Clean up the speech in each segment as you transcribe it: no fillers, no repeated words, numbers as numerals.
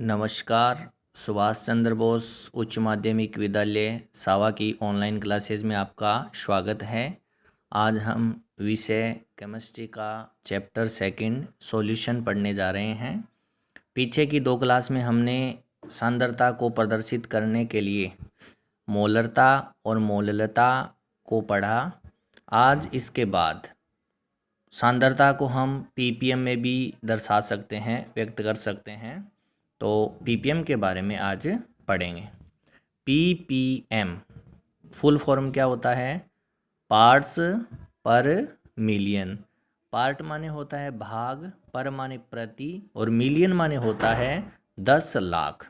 नमस्कार। सुभाष चंद्र बोस उच्च माध्यमिक विद्यालय सावा की ऑनलाइन क्लासेस में आपका स्वागत है। आज हम विषय केमिस्ट्री का चैप्टर सेकंड सॉल्यूशन पढ़ने जा रहे हैं। पीछे की दो क्लास में हमने सांद्रता को प्रदर्शित करने के लिए मोलरता और मोललता को पढ़ा। आज इसके बाद सांद्रता को हम ppm में भी दर्शा सकते हैं, व्यक्त कर सकते हैं। तो ppm के बारे में आज पढ़ेंगे। ppm फुल फॉर्म क्या होता है? पार्ट्स पर मिलियन। पार्ट माने होता है भाग, पर माने प्रति, और मिलियन माने होता है 10 लाख।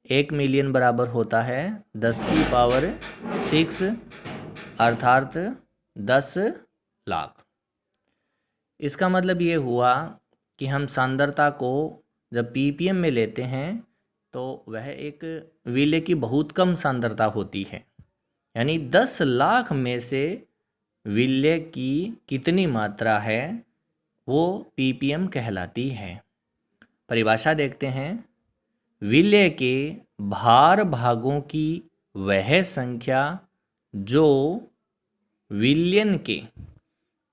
1 मिलियन बराबर होता है 10 की पावर 6 अर्थात 10 लाख। इसका मतलब ये हुआ कि हम सांद्रता को जब ppm में लेते हैं तो वह एक विलेय की बहुत कम सांद्रता होती है, यानी 10 लाख में से विलेय की कितनी मात्रा है वो ppm कहलाती है। परिभाषा देखते हैं। विलेय के भार भागों की वह संख्या जो विलयन के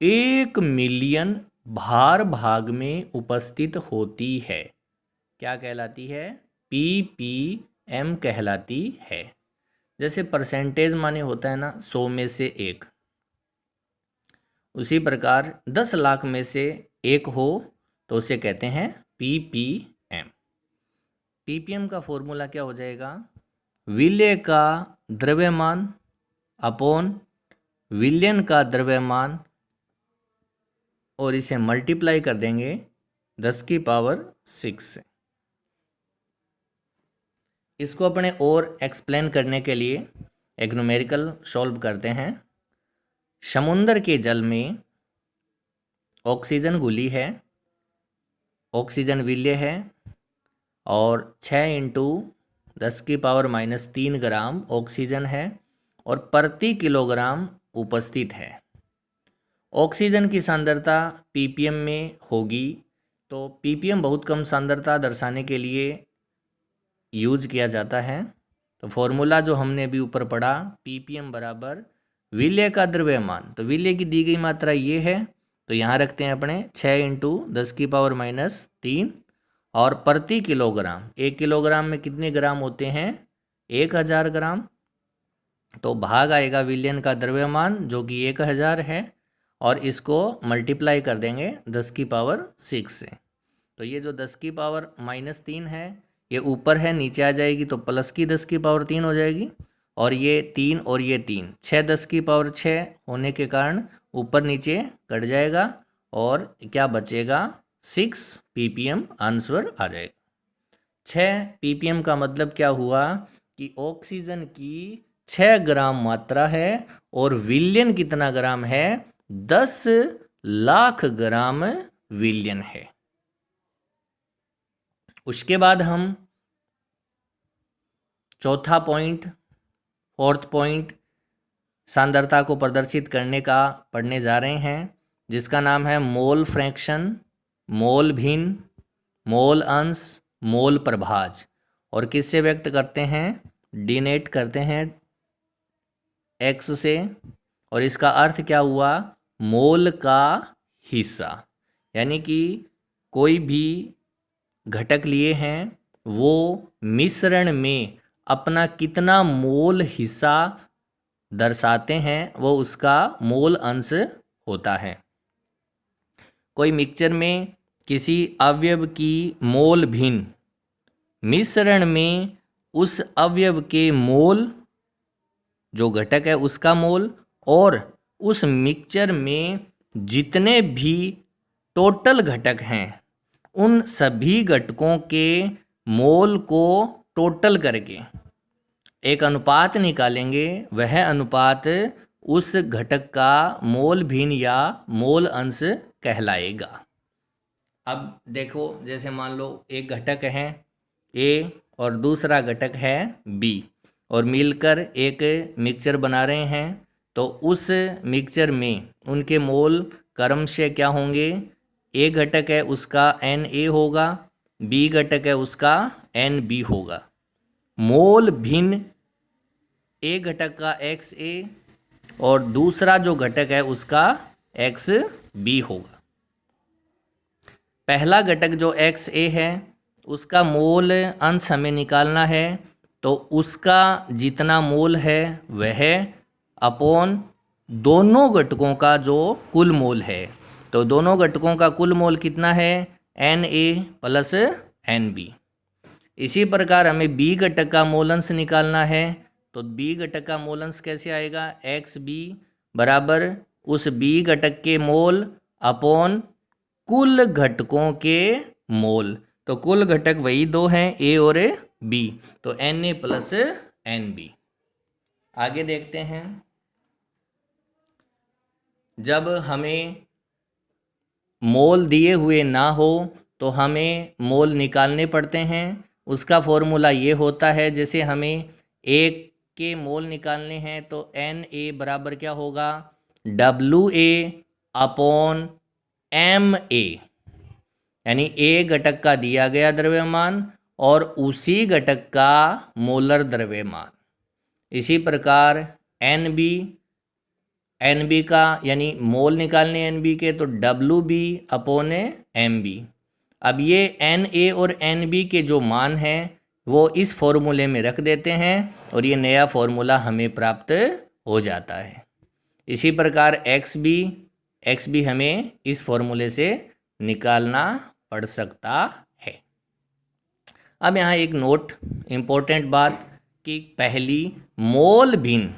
1 मिलियन भार भाग में उपस्थित होती है, क्या कहलाती है? ppm कहलाती है। जैसे परसेंटेज माने होता है ना 100 में से 1, उसी प्रकार 10 लाख में से 1 हो तो उसे कहते हैं ppm। ppm का फॉर्मूला क्या हो जाएगा? विलेय का द्रव्यमान अपॉन विलयन का द्रव्यमान, और इसे मल्टीप्लाई कर देंगे 10 की पावर 6 से। इसको अपने और एक्सप्लेन करने के लिए एक न्यूमेरिकल सॉल्व करते हैं। समुद्र के जल में ऑक्सीजन घुली है, ऑक्सीजन विलेय है, और 6 × 10 की पावर -3 ग्राम ऑक्सीजन है और प्रति किलोग्राम उपस्थित है। ऑक्सीजन की सांद्रता ppm में होगी, तो ppm बहुत कम सांद्रता दर्शाने के लिए यूज किया जाता है। तो फॉर्मूला जो हमने अभी ऊपर पढ़ा, ppm बराबर विलेय का द्रव्यमान, तो विलेय की दी गई मात्रा ये है, तो यहाँ रखते हैं अपने 6 × 10 की पावर -3, और प्रति किलोग्राम, 1 किलोग्राम में कितने ग्राम होते हैं? 1000 ग्राम। तो भाग आएगा विलयन का द्रव्यमान जो कि 1000 है, और इसको मल्टीप्लाई कर देंगे 10 की पावर 6 से। तो ये जो 10 की पावर -3 है ये ऊपर है, नीचे आ जाएगी तो प्लस की 10 की पावर 3 हो जाएगी, और ये 3 और ये 3, 6 10 की पावर 6 होने के कारण ऊपर नीचे कट जाएगा, और क्या बचेगा? 6 ppm आंसर आ जाएगा। 6 ppm का मतलब क्या हुआ कि ऑक्सीजन की 6 ग्राम मात्रा है और विलयन कितना ग्राम है? 10 लाख ग्राम विलयन है। उसके बाद हम फोर्थ पॉइंट सांद्रता को प्रदर्शित करने का पढ़ने जा रहे हैं, जिसका नाम है मोल फ्रैक्शन, मोल भिन्न, मोल अंश, मोल प्रभाज। और किससे व्यक्त करते हैं? डिनोट करते हैं x से। और इसका अर्थ क्या हुआ? मोल का हिस्सा, यानी कि कोई भी घटक लिए हैं वो मिश्रण में अपना कितना मोल हिस्सा दर्शाते हैं वो उसका मोल अंश होता है। कोई मिक्सचर में किसी अवयव की मोल भिन्न, मिश्रण में उस अवयव के मोल, जो घटक है उसका मोल, और उस मिक्सचर में जितने भी टोटल घटक हैं उन सभी घटकों के मोल को टोटल करके एक अनुपात निकालेंगे, वह अनुपात उस घटक का मोल भिन्न या मोल अंश कहलाएगा। अब देखो, जैसे मान लो एक घटक है A और दूसरा घटक है B, और मिलकर एक मिक्सचर बना रहे हैं, तो उस मिक्सचर में उनके मोल क्रमशः क्या होंगे? एक घटक है उसका Na होगा, बी घटक है उसका एन बी होगा। मोल भिन्न ए घटक का एक्स ए और दूसरा जो घटक है उसका एक्स बी होगा। पहला घटक जो एक्स ए है उसका मोल अंश हमें निकालना है, तो उसका जितना मोल है वह अपॉन दोनों घटकों का जो कुल मोल है। तो दोनों घटकों का कुल मोल कितना है, n A plus n B. इसी प्रकार हमें बी घटक का मोल अंश निकालना है, तो बी घटक का मोल अंश कैसे आएगा, एक्स बी बराबर उस बी घटक के मोल अपॉन कुल घटकों के मोल। तो कुल घटक वही दो हैं, ए और बी, तो n A plus n B. आगे देखते हैं, जब हमें मोल दिए हुए ना हो तो हमें मोल निकालने पड़ते हैं। उसका फॉर्मूला ये होता है, जैसे हमें एक के मोल निकालने हैं तो एन ए बराबर क्या होगा, W A upon M A, यानी ए घटक का दिया गया द्रव्यमान और उसी घटक का मोलर द्रव्यमान। इसी प्रकार एन बी का यानी मोल निकालने एन बी के, तो W B upon M B. अब ये एन ए और एन बी के जो मान हैं वो इस फॉर्मूले में रख देते हैं और ये नया फॉर्मूला हमें प्राप्त हो जाता है। इसी प्रकार एक्स बी हमें इस फॉर्मूले से निकालना पड़ सकता है। अब यहाँ एक नोट, इम्पोर्टेंट बात, कि पहली, मोल भिन्न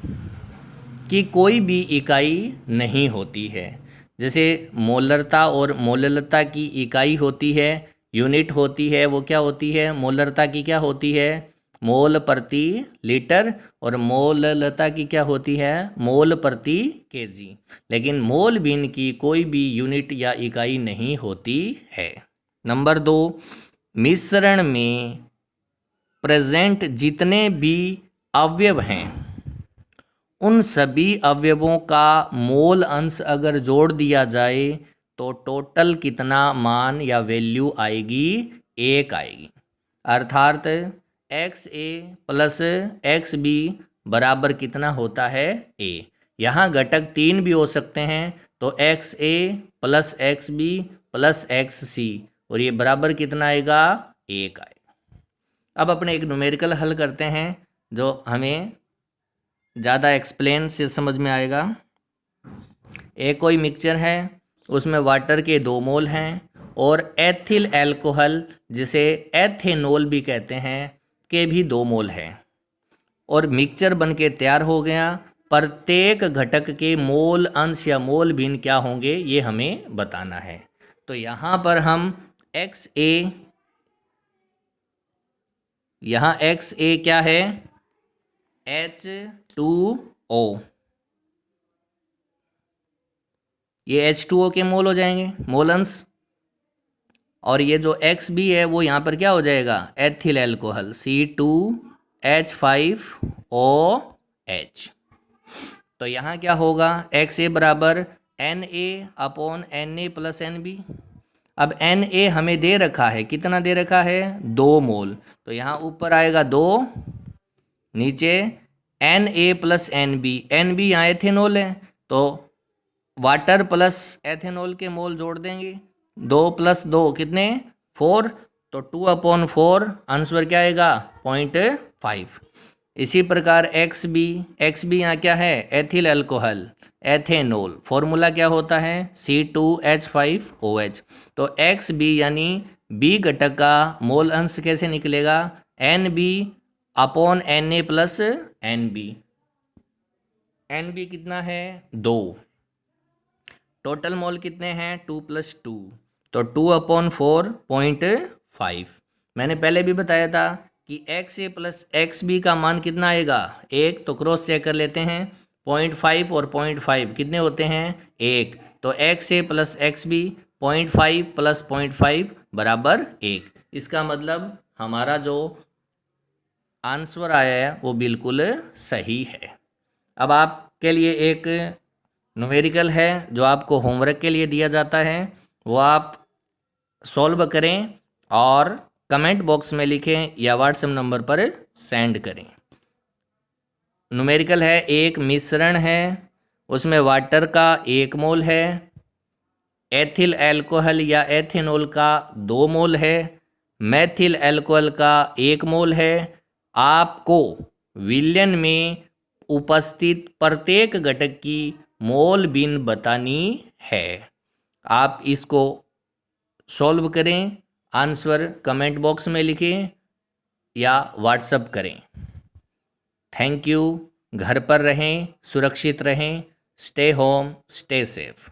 की कोई भी इकाई नहीं होती है। जैसे मोलरता और मोललता की इकाई होती है, यूनिट होती है, वो क्या होती है, मोलरता की क्या होती है, मोल प्रति लीटर, और मोललता की क्या होती है, मोल प्रति केजी। लेकिन मोल भिन्न की कोई भी यूनिट या इकाई नहीं होती है। नंबर 2, मिश्रण में प्रेजेंट जितने भी अवयव हैं उन सभी अवयवों का मोल अंश अगर जोड़ दिया जाए तो टोटल कितना मान या वैल्यू आएगी, 1 आएगी। अर्थात x A plus X B बराबर कितना होता है, ए। यहाँ घटक 3 भी हो सकते हैं, तो X A plus X B plus X C, और ये बराबर कितना आएगा, 1 आएगा। अब अपने एक न्यूमेरिकल हल करते हैं जो हमें ज़्यादा एक्सप्लेन से समझ में आएगा। एक कोई मिक्सचर है, उसमें वाटर के 2 मोल हैं और एथिल एल्कोहल जिसे एथेनॉल भी कहते हैं के भी 2 मोल हैं, और मिक्सचर बन के तैयार हो गया। प्रत्येक घटक के मोल अंश या मोल भिन्न क्या होंगे ये हमें बताना है। तो यहाँ पर हम एक्स ए क्या है, H2O, ये H2O के मोल हो जाएंगे, मोल अंश। और ये जो XB है वो यहाँ पर क्या हो जाएगा, एथिल एल्कोहल C2H5OH। तो यहाँ क्या होगा, XA बराबर Na upon Na plus NB। अब Na हमें दे रखा है, कितना दे रखा है, 2 मोल, तो यहाँ ऊपर आएगा 2, नीचे Na प्लस NB। NB यहाँ एथेनॉल है, तो वाटर प्लस एथेनॉल के मोल जोड़ देंगे, 2 + 2 कितने, 4, तो 2/4 आंसर क्या आएगा, 0.5। इसी प्रकार XB यहाँ क्या है, एथिल एल्कोहल, एथेनॉल, फॉर्मूला क्या होता है, C2H5OH। तो XB यानी B घटक का मोल अंश कैसे निकलेगा, NB upon Na plus NB। NB कितना है, 2, टोटल मोल कितने हैं, 2 + 2, तो 2/4 0.5। मैंने पहले भी बताया था कि XA प्लस XB का मान कितना आएगा, 1, तो क्रॉस चेक कर लेते हैं, 0.5 और 0.5 कितने होते हैं, 1, तो XA प्लस XB 0.5 + 0.5 बराबर 1। इसका मतलब हमारा जो आंसर आया है वो बिल्कुल सही है। अब आपके लिए एक न्यूमेरिकल है जो आपको होमवर्क के लिए दिया जाता है, वो आप सॉल्व करें और कमेंट बॉक्स में लिखें या व्हाट्सएप नंबर पर सेंड करें। न्यूमेरिकल है, एक मिश्रण है, उसमें वाटर का 1 मोल है, एथिल अल्कोहल या एथेनॉल का 2 मोल है, मैथिल अल्कोहल का 1 मोल है। आपको विलयन में उपस्थित प्रत्येक घटक की मोल बिन बतानी है। आप इसको सॉल्व करें, आंसर कमेंट बॉक्स में लिखें या व्हाट्सएप करें। Thank you. घर पर रहें, सुरक्षित रहें। Stay home, stay safe.